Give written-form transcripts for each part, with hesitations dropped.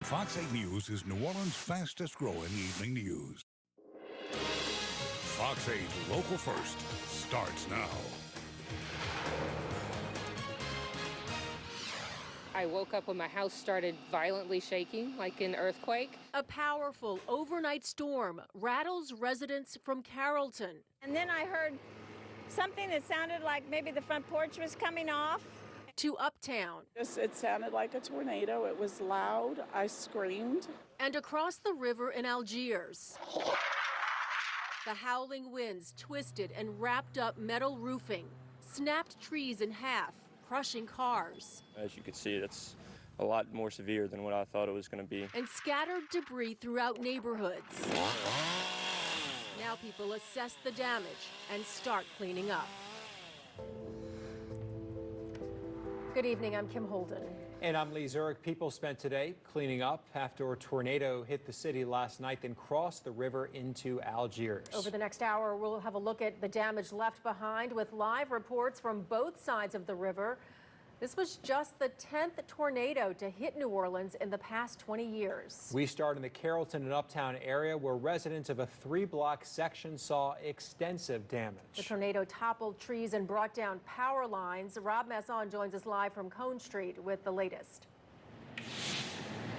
Fox 8 News is New Orleans' fastest growing evening news. Fox 8 Local First starts now. I woke up when my house started violently shaking, like an earthquake. A powerful overnight storm rattles residents from Carrollton. And then I heard something that sounded like maybe the front porch was coming off. To Uptown. It sounded like a tornado. It was loud. I screamed. And across the river in Algiers. The howling winds twisted and wrapped up metal roofing, snapped trees in half, crushing cars. As you can see, it's a lot more severe than what I thought it was going to be. And scattered debris throughout neighborhoods. Now people assess the damage and start cleaning up. Good evening, I'm Kim Holden. And I'm Lee Zurich. People spent today cleaning up after a tornado hit the city last night, then crossed the river into Algiers. Over the next hour, we'll have a look at the damage left behind with live reports from both sides of the river. This was just the 10th tornado to hit New Orleans in the past 20 years. We start in the Carrollton and Uptown area where residents of a 3-block section saw extensive damage. The tornado toppled trees and brought down power lines. Rob Masson joins us live from Cone Street with the latest.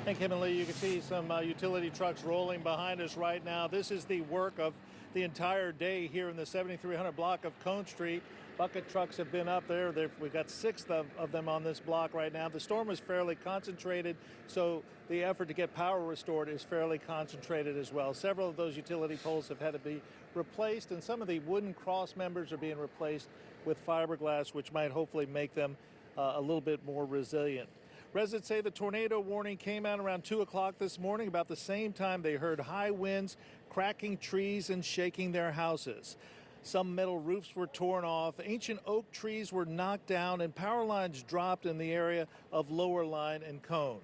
And Kim and Lee, you can see some utility trucks rolling behind us right now. This is the work of the entire day here in the 7300 block of Cone Street. Bucket trucks have been up there. We've got 6 of them on this block right now. The storm was fairly concentrated, so the effort to get power restored is fairly concentrated as well. Several of those utility poles have had to be replaced, and some of the wooden cross members are being replaced with fiberglass, which might hopefully make them a little bit more resilient. Residents say the tornado warning came out around 2 o'clock this morning. About the same time, they heard high winds, cracking trees, and shaking their houses. Some metal roofs were torn off, ancient oak trees were knocked down, and power lines dropped in the area of Lower Line and Cone.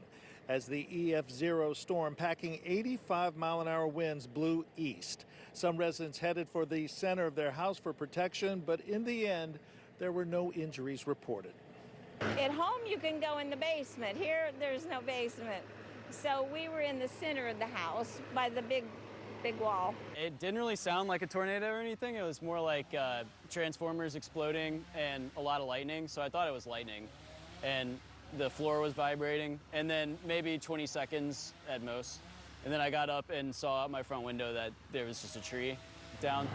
As the EF0 storm, packing 85-mile-an-hour winds, blew east. Some residents headed for the center of their house for protection, but in the end, there were no injuries reported. At home, you can go in the basement. Here, there's no basement. So we were in the center of the house by the big wall. It didn't really sound like a tornado or anything. It was more like transformers exploding and a lot of lightning. So I thought it was lightning. And the floor was vibrating. And then maybe 20 seconds at most. And then I got up and saw out my front window that there was just a tree down.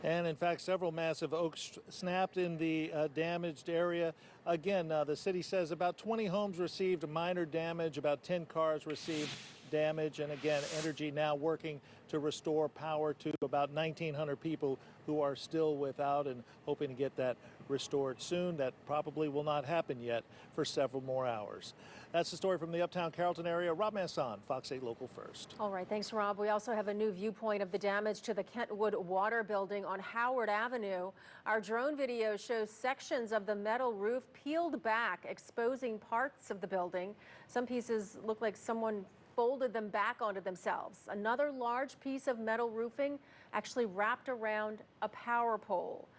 And in fact, several massive oaks snapped in the damaged area. Again, the city says about 20 homes received minor damage, about 10 cars received damage. And again, Energy now working to restore power to about 1,900 people who are still without and hoping to get that restored soon. That probably will not happen yet for several more hours. That's the story from the Uptown Carrollton area. Rob Masson, Fox 8 Local First. All right, thanks, Rob. We also have a new viewpoint of the damage to the Kentwood Water Building on Howard Avenue. Our drone video shows sections of the metal roof peeled back, exposing parts of the building. Some pieces look like someone folded them back onto themselves. Another large piece of metal roofing actually wrapped around a power pole.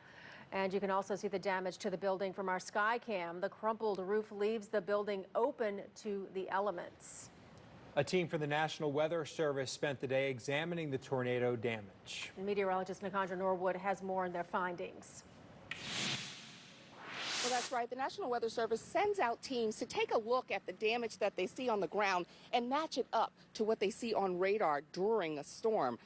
And you can also see the damage to the building from our sky cam. The crumpled roof leaves the building open to the elements. A team from the National Weather Service spent the day examining the tornado damage. Meteorologist Nikandra Norwood has more on their findings. Well, that's right. The National Weather Service sends out teams to take a look at the damage that they see on the ground and match it up to what they see on radar during a storm.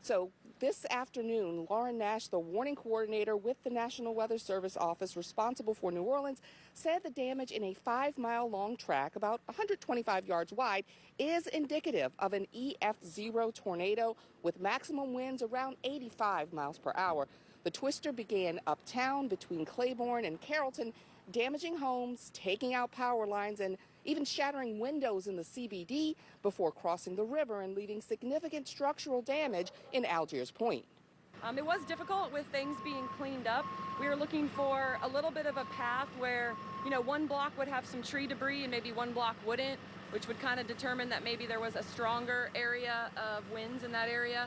So this afternoon, Lauren Nash, the warning coordinator with the National Weather Service office responsible for New Orleans, said the damage in a 5-mile-long track, about 125 yards wide, is indicative of an EF0 tornado with maximum winds around 85 miles per hour. The twister began uptown between Claiborne and Carrollton, damaging homes, taking out power lines, and even shattering windows in the CBD before crossing the river and leaving significant structural damage in Algiers Point. It was difficult with things being cleaned up. We were looking for a little bit of a path where, one block would have some tree debris and maybe one block wouldn't, which would kind of determine that maybe there was a stronger area of winds in that area.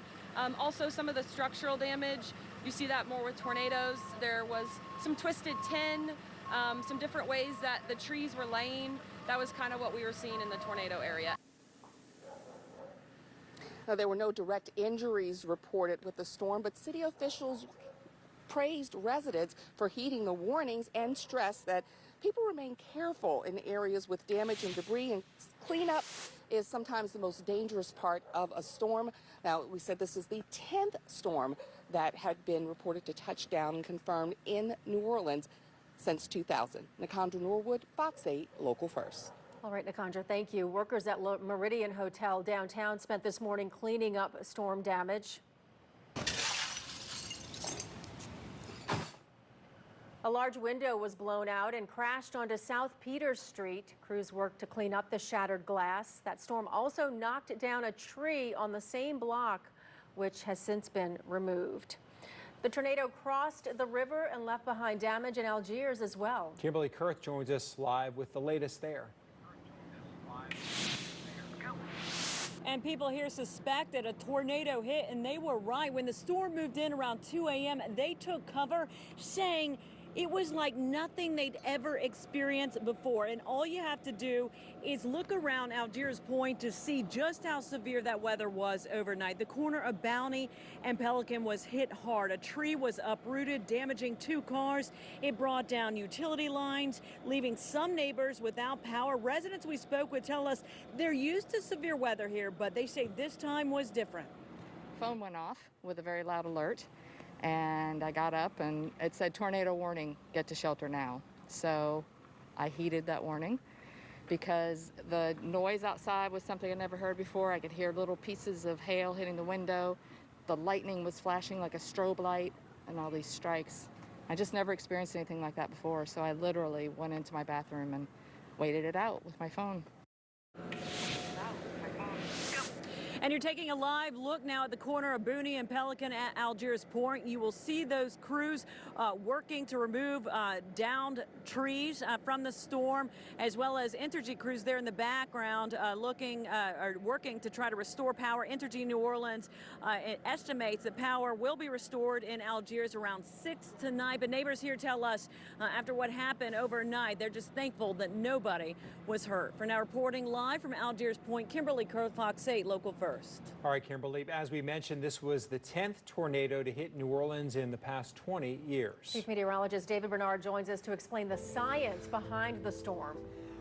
Also, some of the structural damage, you see that more with tornadoes. There was some twisted tin, some different ways that the trees were laying. That was kind of what we were seeing in the tornado area. Now, there were no direct injuries reported with the storm, but city officials praised residents for heeding the warnings and stressed that people remain careful in areas with damage and debris, and cleanup is sometimes the most dangerous part of a storm. Now, we said this is the 10th storm that had been reported to touch down and confirmed in New Orleans since 2000. Nakandra Norwood, Fox 8, Local First. All right, Nakandra, thank you. Workers at Meridian Hotel downtown spent this morning cleaning up storm damage. A large window was blown out and crashed onto South Peters Street. Crews worked to clean up the shattered glass. That storm also knocked down a tree on the same block, which has since been removed. The tornado crossed the river and left behind damage in Algiers as well. Kimberly Kurth joins us live with the latest there. And people here suspected a tornado hit, and they were right. When the storm moved in around 2 a.m., they took cover, saying it was like nothing they'd ever experienced before. And all you have to do is look around Algiers Point to see just how severe that weather was overnight. The corner of Bounty and Pelican was hit hard. A tree was uprooted, damaging 2 cars. It brought down utility lines, leaving some neighbors without power. Residents we spoke with tell us they're used to severe weather here, but they say this time was different. Phone went off with a very loud alert. And I got up and it said tornado warning, get to shelter now. So I heeded that warning because the noise outside was something I never heard before. I could hear little pieces of hail hitting the window. The lightning was flashing like a strobe light and all these strikes. I just never experienced anything like that before. So I literally went into my bathroom and waited it out with my phone. And you're taking a live look now at the corner of Booney and Pelican at Algiers Point. You will see those crews working to remove downed trees from the storm, as well as Entergy crews there in the background working to try to restore power. Entergy New Orleans it estimates that power will be restored in Algiers around 6 tonight. But neighbors here tell us after what happened overnight, they're just thankful that nobody was hurt. For now, reporting live from Algiers Point, Kimberly Kurth, Fox 8, Local First. All right, Kimberly, as we mentioned, this was the 10th tornado to hit New Orleans in the past 20 years. Chief meteorologist David Bernard joins us to explain the science behind the storm.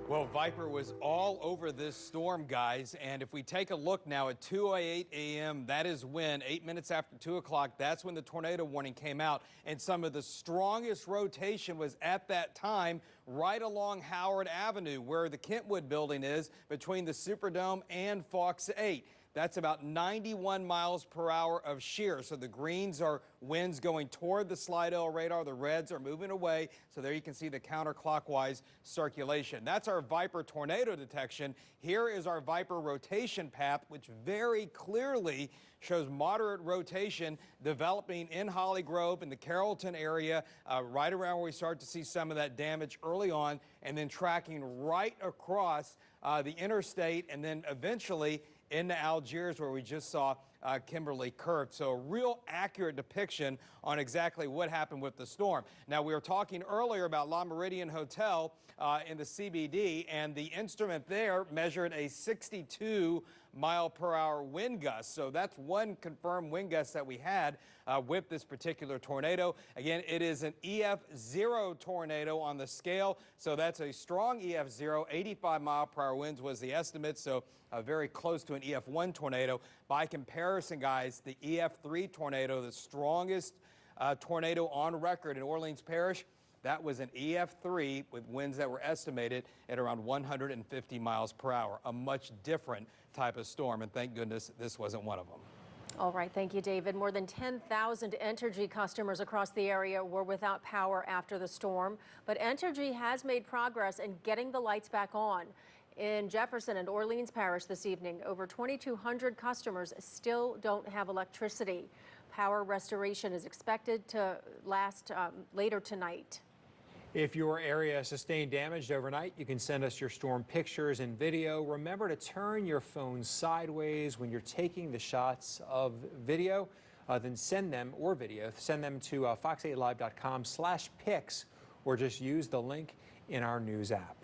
Well, Viper was all over this storm, guys, and if we take a look now at 2:08 a.m., that is when, 8 minutes after 2 o'clock, that's when the tornado warning came out, and some of the strongest rotation was at that time right along Howard Avenue, where the Kentwood building is, between the Superdome and Fox 8. That's about 91 miles per hour of shear. So the greens are winds going toward the Slidell radar. The reds are moving away. So there you can see the counterclockwise circulation. That's our Viper tornado detection. Here is our Viper rotation path, which very clearly shows moderate rotation developing in Holly Grove in the Carrollton area, right around where we start to see some of that damage early on, and then tracking right across the interstate, and then eventually into Algiers, where we just saw Kimberly Kurth. So a real accurate depiction on exactly what happened with the storm. Now, we were talking earlier about La Meridian Hotel in the CBD, and the instrument there measured a 62-mile-per-hour wind gust. So that's one confirmed wind gust that we had with this particular tornado. Again, it is an EF0 tornado on the scale, so that's a strong EF0. 85-mile-per-hour winds was the estimate, so very close to an EF1 tornado. By comparison, guys, the EF3 tornado, the strongest tornado on record in Orleans Parish, that was an EF3 with winds that were estimated at around 150 miles per hour. A much different type of storm, and thank goodness this wasn't one of them. All right, thank you, David. More than 10,000 Entergy customers across the area were without power after the storm, but Entergy has made progress in getting the lights back on. In Jefferson and Orleans Parish this evening, over 2,200 customers still don't have electricity. Power restoration is expected to last later tonight. If your area sustained damage overnight, you can send us your storm pictures and video. Remember to turn your phone sideways when you're taking the shots of video. Then send them, or video, send them to fox8live.com/pics or just use the link in our news app.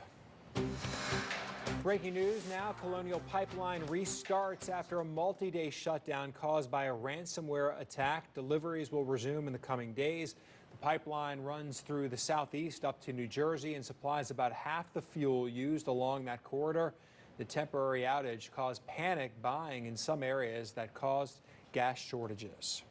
Breaking news now, Colonial Pipeline restarts after a multi-day shutdown caused by a ransomware attack. Deliveries will resume in the coming days. The pipeline runs through the southeast up to New Jersey and supplies about half the fuel used along that corridor. The temporary outage caused panic buying in some areas that caused gas shortages.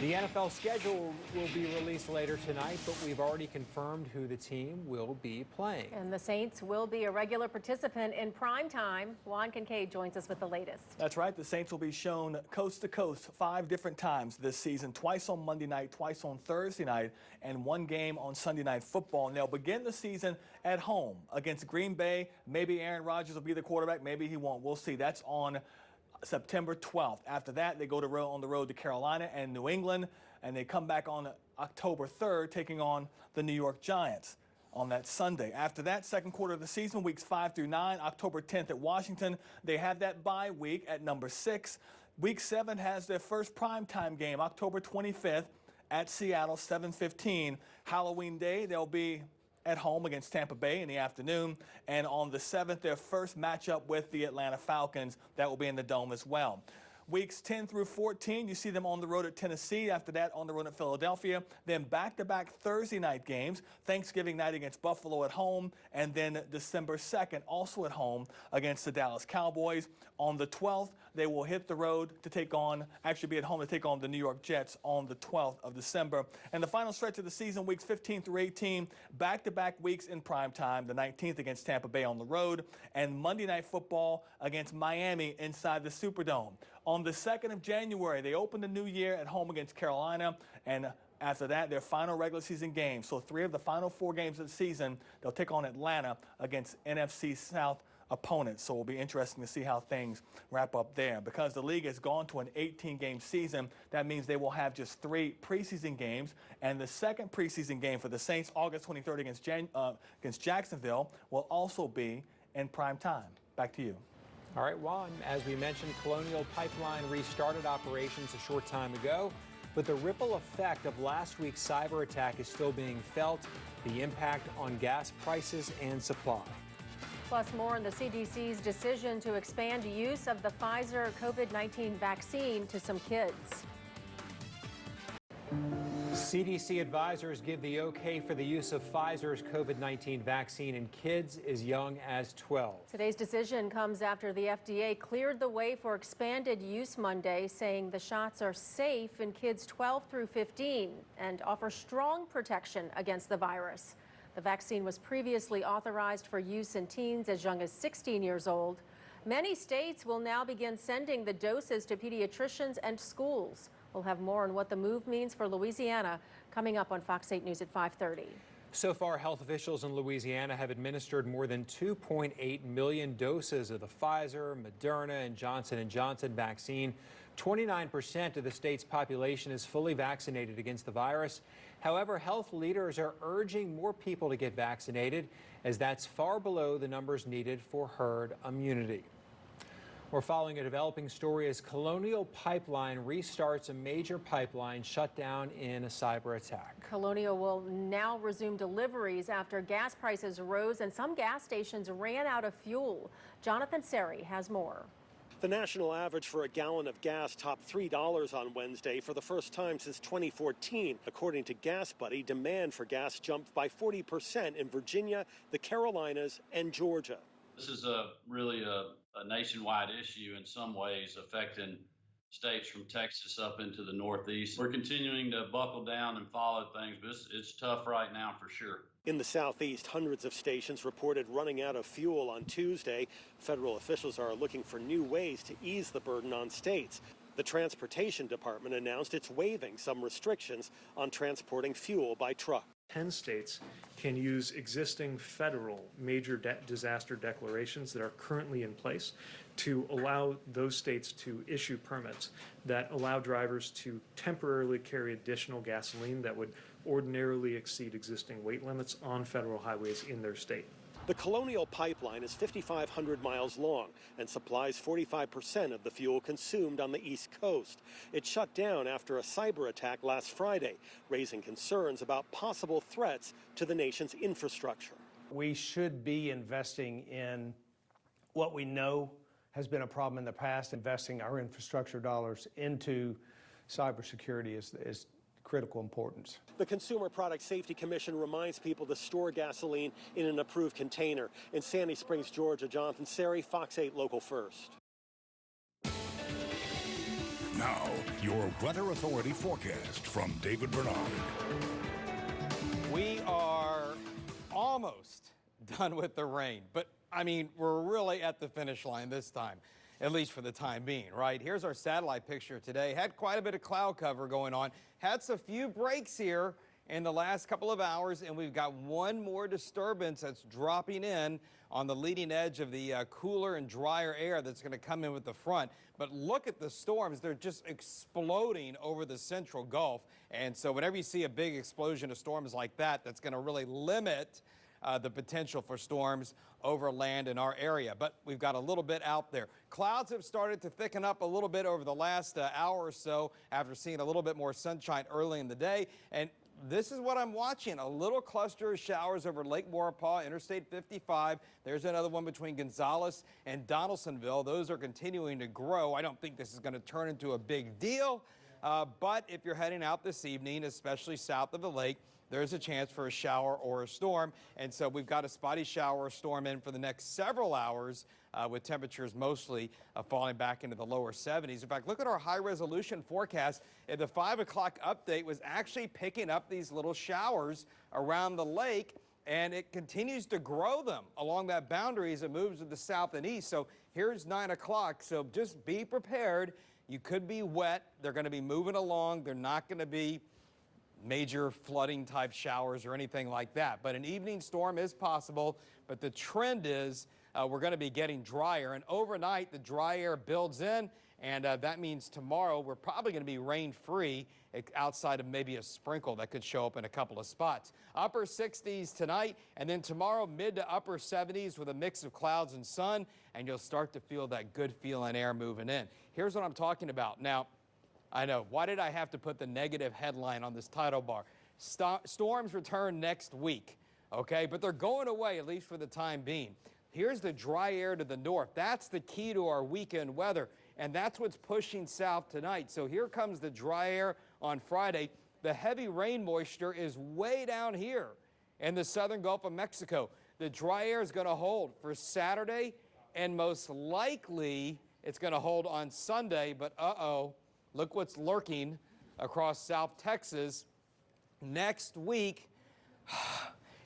The NFL schedule will be released later tonight, but we've already confirmed who the team will be playing. And the Saints will be a regular participant in prime time. Juan Kincaid joins us with the latest. That's right. The Saints will be shown coast to coast 5 different times this season, twice on Monday night, twice on Thursday night, and 1 game on Sunday Night Football. And they'll begin the season at home against Green Bay. Maybe Aaron Rodgers will be the quarterback. Maybe he won't. We'll see. That's on September 12th. After that, they go on the road to Carolina and New England, and they come back on October 3rd, taking on the New York Giants on that Sunday. After that, second quarter of the season, weeks 5 through 9, October 10th at Washington. They have that bye week at number 6. Week 7 has their first primetime game, October 25th at Seattle, 7:15. Halloween Day, they'll be at home against Tampa Bay in the afternoon. And on the 7th, their first matchup with the Atlanta Falcons. That will be in the Dome as well. Weeks 10 through 14, you see them on the road at Tennessee. After that, on the road at Philadelphia. Then back-to-back Thursday night games. Thanksgiving night against Buffalo at home. And then December 2nd, also at home against the Dallas Cowboys. On the 12th, they will hit the road to take on, actually be at home to take on the New York Jets on the 12th of December. And the final stretch of the season, weeks 15 through 18, back-to-back weeks in prime time. The 19th against Tampa Bay on the road. And Monday Night Football against Miami inside the Superdome. On the 2nd of January, they open the new year at home against Carolina, and after that, their final regular season games. So 3 of the final 4 games of the season, they'll take on Atlanta against NFC South opponents. So it'll be interesting to see how things wrap up there. Because the league has gone to an 18-game season, that means they will have just 3 preseason games. And the second preseason game for the Saints, August 23rd against Jacksonville, will also be in prime time. Back to you. All right, Juan, as we mentioned, Colonial Pipeline restarted operations a short time ago, but the ripple effect of last week's cyber attack is still being felt, the impact on gas prices and supply. Plus, more on the CDC's decision to expand use of the Pfizer COVID-19 vaccine to some kids. CDC advisors give the okay for the use of Pfizer's COVID-19 vaccine in kids as young as 12. Today's decision comes after the FDA cleared the way for expanded use Monday, saying the shots are safe in kids 12 through 15 and offer strong protection against the virus. The vaccine was previously authorized for use in teens as young as 16 years old. Many states will now begin sending the doses to pediatricians and schools. We'll have more on what the move means for Louisiana coming up on Fox 8 News at 5:30. So far, health officials in Louisiana have administered more than 2.8 million doses of the Pfizer, Moderna, and Johnson & Johnson vaccine. 29% of the state's population is fully vaccinated against the virus. However, health leaders are urging more people to get vaccinated, as that's far below the numbers needed for herd immunity. We're following a developing story as Colonial Pipeline restarts a major pipeline shut down in a cyber attack. Colonial will now resume deliveries after gas prices rose and some gas stations ran out of fuel. Jonathan Seri has more. The national average for a gallon of gas topped $3 on Wednesday for the first time since 2014. According to Gas Buddy, demand for gas jumped by 40% in Virginia, the Carolinas, and Georgia. This is really a nationwide issue in some ways, affecting states from Texas up into the Northeast. We're continuing to buckle down and follow things, but it's tough right now for sure. In the Southeast, hundreds of stations reported running out of fuel on Tuesday. Federal officials are looking for new ways to ease the burden on states. The Transportation Department announced it's waiving some restrictions on transporting fuel by truck. 10 states can use existing federal major disaster declarations that are currently in place to allow those states to issue permits that allow drivers to temporarily carry additional gasoline that would ordinarily exceed existing weight limits on federal highways in their state. The Colonial Pipeline is 5,500 miles long and supplies 45% of the fuel consumed on the East Coast. It shut down after a cyber attack last Friday, raising concerns about possible threats to the nation's infrastructure. We should be investing in what we know has been a problem in the past. Investing our infrastructure dollars into cybersecurity is critical importance. The Consumer Product Safety Commission reminds people to store gasoline in an approved container. In Sandy Springs, Georgia, Jonathan Seri, Fox 8 Local First. Now, your Weather Authority forecast from David Bernard. We are almost done with the rain, but I mean, we're really at the finish line this time, at least for the time being, right? Here's our satellite picture today. Had quite a bit of cloud cover going on. Had a few breaks here in the last couple of hours, and we've got one more disturbance that's dropping in on the leading edge of the cooler and drier air that's going to come in with the front. But look at the storms. They're just exploding over the central Gulf. And so whenever you see a big explosion of storms like that, that's going to really limit the potential for storms over land in our area. But we've got a little bit out there. Clouds have started to thicken up a little bit over the last hour or so after seeing a little bit more sunshine early in the day. And this is what I'm watching, a little cluster of showers over Lake Maurepas, Interstate 55. There's another one between Gonzales and Donaldsonville. Those are continuing to grow. I don't think this is going to turn into a big deal, but if you're heading out this evening, especially south of the lake, there's a chance for a shower or a storm. And so we've got a spotty shower or storm in for the next several hours with temperatures mostly falling back into the lower 70s. In fact, look at our high resolution forecast. The 5 o'clock update was actually picking up these little showers around the lake, and it continues to grow them along that boundary as it moves to the south and east. So here's 9 o'clock. So just be prepared. You could be wet. They're going to be moving along. They're not going to be major flooding type showers or anything like that. But an evening storm is possible, but the trend is we're going to be getting drier, and overnight the dry air builds in, and that means tomorrow we're probably going to be rain free outside of maybe a sprinkle that could show up in a couple of spots. Upper 60s tonight, and then tomorrow mid to upper 70s with a mix of clouds and sun, and you'll start to feel that good feeling air moving in. Here's what I'm talking about. Now, I know, why did I have to put the negative headline on this title bar? Storms return next week, okay? But they're going away, at least for the time being. Here's the dry air to the north. That's the key to our weekend weather, and that's what's pushing south tonight. So here comes the dry air on Friday. The heavy rain moisture is way down here in the southern Gulf of Mexico. The dry air is going to hold for Saturday, and most likely it's going to hold on Sunday, but look what's lurking across South Texas. Next week,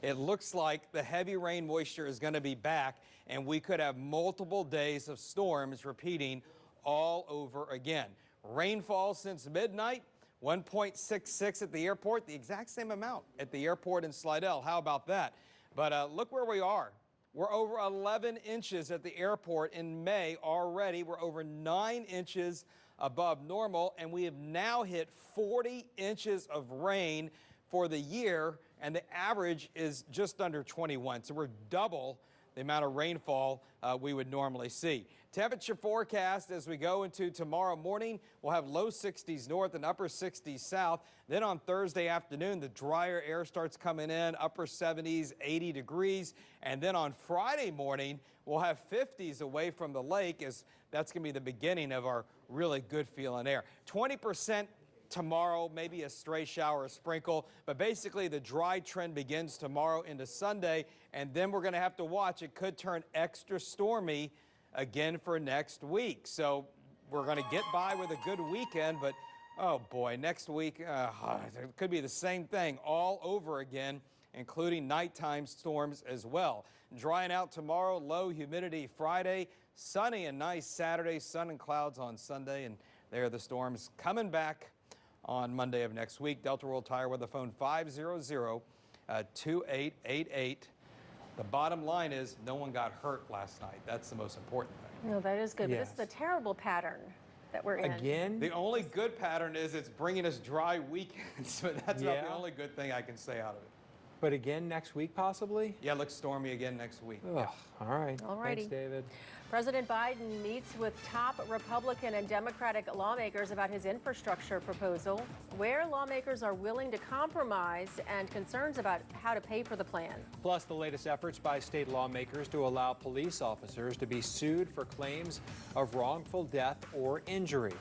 it looks like the heavy rain moisture is going to be back, and we could have multiple days of storms repeating all over again. Rainfall since midnight, 1.66 at the airport, the exact same amount at the airport in Slidell. How about that? But look where we are. We're over 11 inches at the airport in May already. We're over 9 inches above normal, and we have now hit 40 inches of rain for the year, and the average is just under 21. So we're double the amount of rainfall we would normally see. Temperature forecast as we go into tomorrow morning, we'll have low 60s north and upper 60s south. Then on Thursday afternoon, the drier air starts coming in, upper 70s, 80 degrees. And then on Friday morning, we'll have 50s away from the lake, as that's going to be the beginning of our really good feeling air. 20% tomorrow, maybe a stray shower or sprinkle, but basically the dry trend begins tomorrow into Sunday, and then we're going to have to watch. It could turn extra stormy again for next week. So we're going to get by with a good weekend, but oh boy, next week it could be the same thing all over again, including nighttime storms as well. Drying out tomorrow, low humidity Friday, sunny and nice Saturday, sun and clouds on Sunday, and there are the storms coming back on Monday of next week. Delta World Tire Weather Phone 500-2888. The bottom line is no one got hurt last night. That's the most important thing. No, that is good. Yes. But this is a terrible pattern that we're in. Again? The only good pattern is it's bringing us dry weekends, but that's about the only good thing I can say out of it. But again next week, possibly? Yeah, it looks stormy again next week. Ugh, all right. All righty. Thanks, David. President Biden meets with top Republican and Democratic lawmakers about his infrastructure proposal, where lawmakers are willing to compromise and concerns about how to pay for the plan. Plus, the latest efforts by state lawmakers to allow police officers to be sued for claims of wrongful death or injury.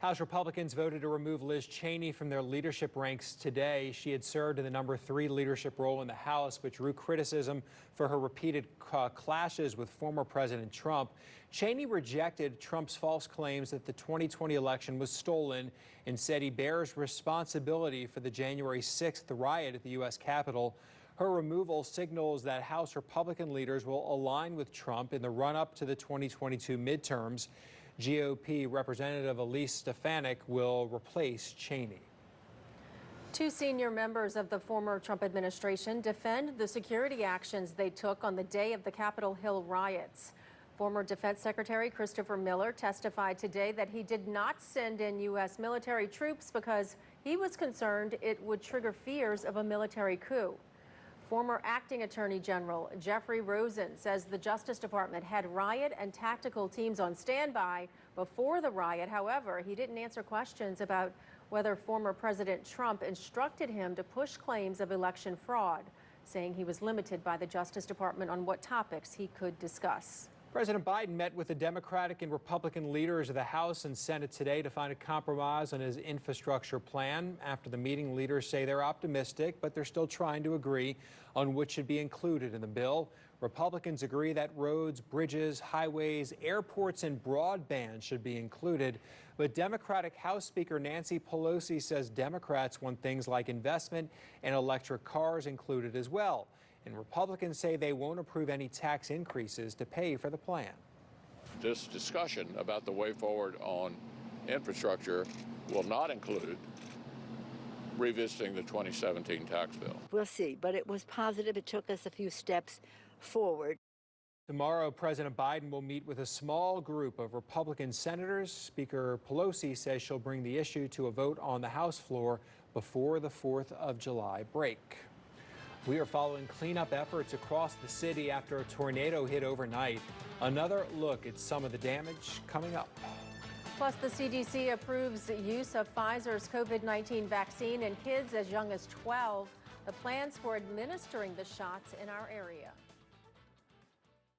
House Republicans voted to remove Liz Cheney from their leadership ranks today. She had served in the number 3 leadership role in the House, but drew criticism for her repeated clashes with former President Trump. Cheney rejected Trump's false claims that the 2020 election was stolen and said he bears responsibility for the January 6th riot at the U.S. Capitol. Her removal signals that House Republican leaders will align with Trump in the run-up to the 2022 midterms. GOP Representative Elise Stefanik will replace Cheney. 2 senior members of the former Trump administration defend the security actions they took on the day of the Capitol Hill riots. Former Defense Secretary Christopher Miller testified today that he did not send in U.S. military troops because he was concerned it would trigger fears of a military coup. Former Acting Attorney General Jeffrey Rosen says the Justice Department had riot and tactical teams on standby before the riot. However, he didn't answer questions about whether former President Trump instructed him to push claims of election fraud, saying he was limited by the Justice Department on what topics he could discuss. President Biden met with the Democratic and Republican leaders of the House and Senate today to find a compromise on his infrastructure plan. After the meeting, leaders say they're optimistic, but they're still trying to agree on what should be included in the bill. Republicans agree that roads, bridges, highways, airports, and broadband should be included. But Democratic House Speaker Nancy Pelosi says Democrats want things like investment and electric cars included as well. And Republicans say they won't approve any tax increases to pay for the plan. This discussion about the way forward on infrastructure will not include revisiting the 2017 tax bill. We'll see, but it was positive. It took us a few steps forward. Tomorrow, President Biden will meet with a small group of Republican senators. Speaker Pelosi says she'll bring the issue to a vote on the House floor before the 4th of July break. We are following cleanup efforts across the city after a tornado hit overnight. Another look at some of the damage coming up. Plus, the CDC approves the use of Pfizer's COVID-19 vaccine in kids as young as 12. The plans for administering the shots in our area.